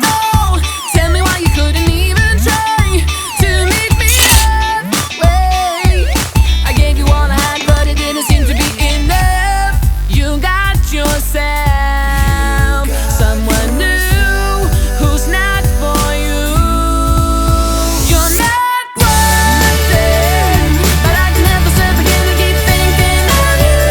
Oh, tell me why you couldn't even try to meet me halfway. I gave you all I had, but it didn't seem to be enough. You got yourself someone new who's not for you. You're not worth it, but I can help myself again and keep thinking of you.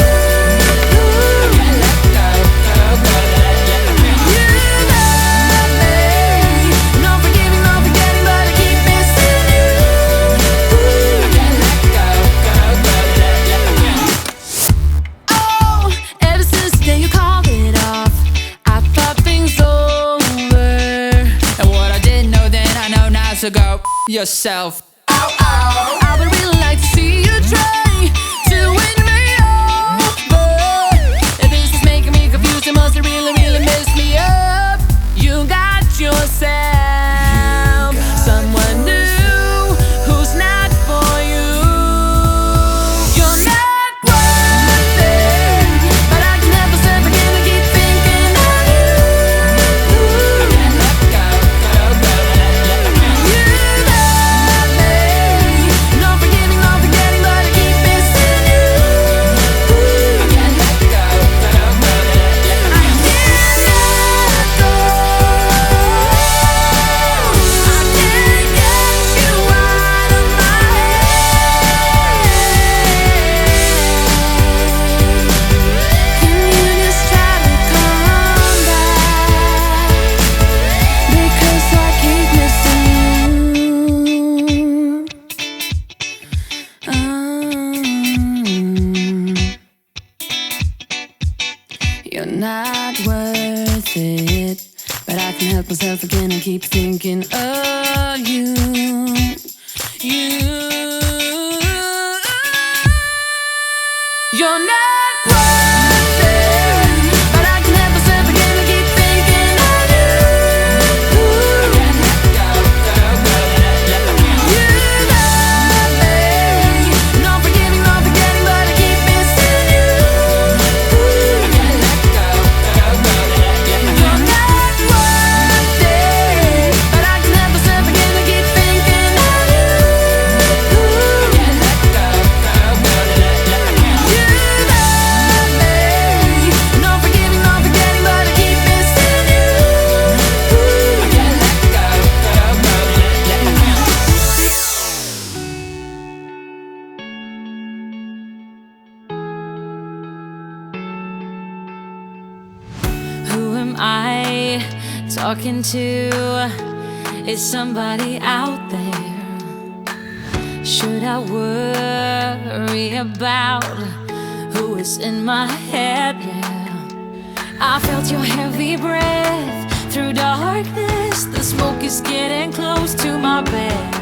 To go yourself. Ow, ow. I would really like to see you try to win me over. If this is making me confused, it must have really, really messed me up. You got yourself someone new who's not for you. You're not worth it, but I can help myself again and keep thinking of you. You're not worth it, but I can help myself again and keep thinking of you. You're not worth it, but I can help myself again and keep thinking of you. You love me, no forgiving, no forgetting, but I keep missing you. You're not worth it, but I can help myself again and keep thinking of you. You love me, no forgiving, no forgetting, but I keep missing you. Who am I talking to? Is somebody out there? Should I worry about who is in my head? Yeah, I felt your heavy breath through darkness. The smoke is getting close to my bed.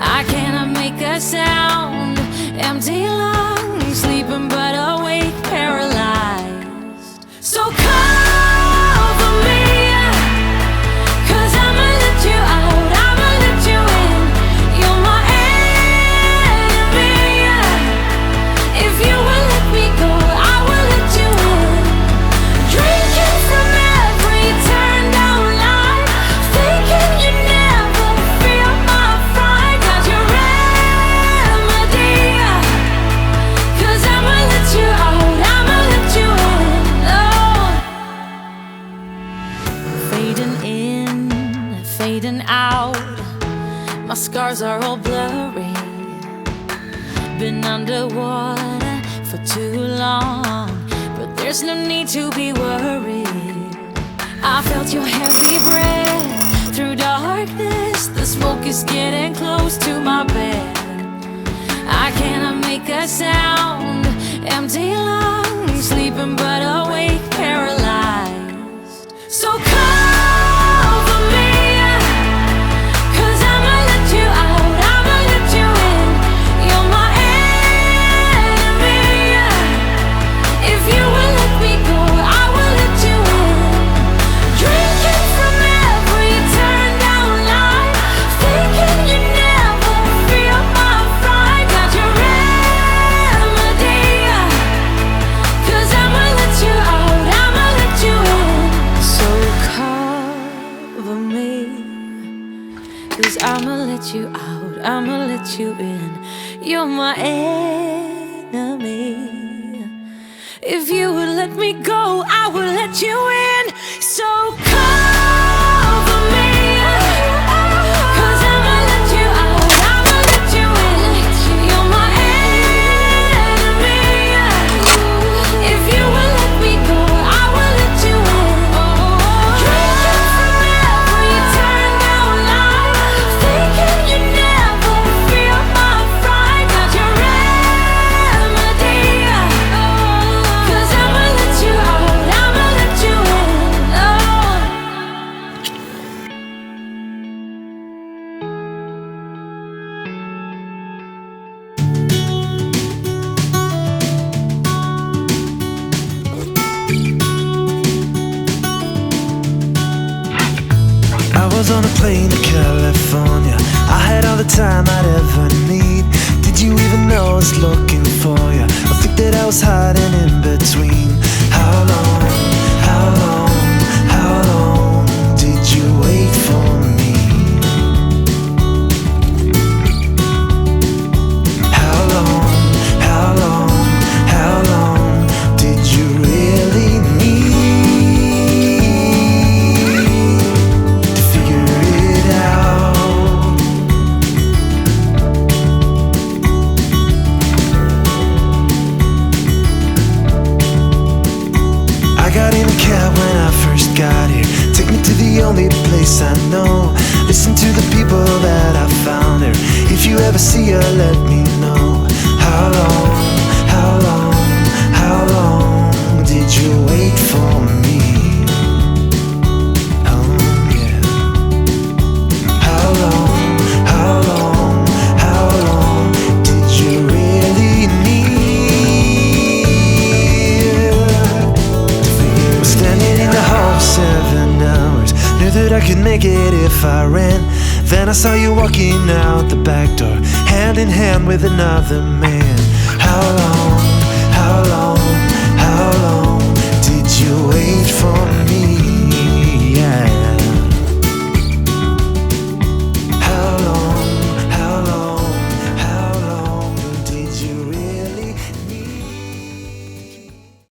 I cannot make a sound, empty lungs, sleeping but awake, paralyzed. So cover me, 'cause I'ma let you out, I'ma let you in. You're my enemy. If you will let me go, I will let you in. Drinking from every turned down line, thinking you never feel my fright. Got your remedy, 'cause I'ma let you out, I'ma let you in. Oh, fading in, fading out. My scars are all blurry. Been underwater for too long, but there's no need to be worried. I felt your heavy breath through darkness. The smoke is getting close to my bed. I cannot make make a sound. Empty lungs, sleeping but awake, paralyzed. So cover me, 'cause I'ma let you out, I'ma let you in. You're my enemy. If you will let me go, I will let you in. Drinking from every turned down line, thinking you never feel my fright. Got your remedy, 'cause I'ma let you out, I'ma let you in. So cover me, 'cause I'ma let you out, I'ma let you in. You're my enemy. If you would let me go, I would let you in. So cover me, 'cause I'ma let you out, I'ma let you in. You're my enemy. If you would let me go, I will let you in. Drinking from every turned down line, thinking you never feel my fright. Got your remedy, 'cause I'ma let you out, I'ma let you in. I was on a plane to California. I had all the time I'd ever need. Did you even know I was looking for you? I think that I was hiding in between. How long, how long, how long did you wait for me? How long, how long, how long did you really need to figure it out? I got in a cab when I first got here. Take me to the only place I know. Listen to the people that I found here. If you ever see her, let me know. How long, how long, how long did you wait for me? Oh yeah. How long, how long, how long did you really need? Was standing in the hall for 7 hours. Knew that I could make it if I ran. Then I saw you walking out the back door, hand in hand with another man. How long, how long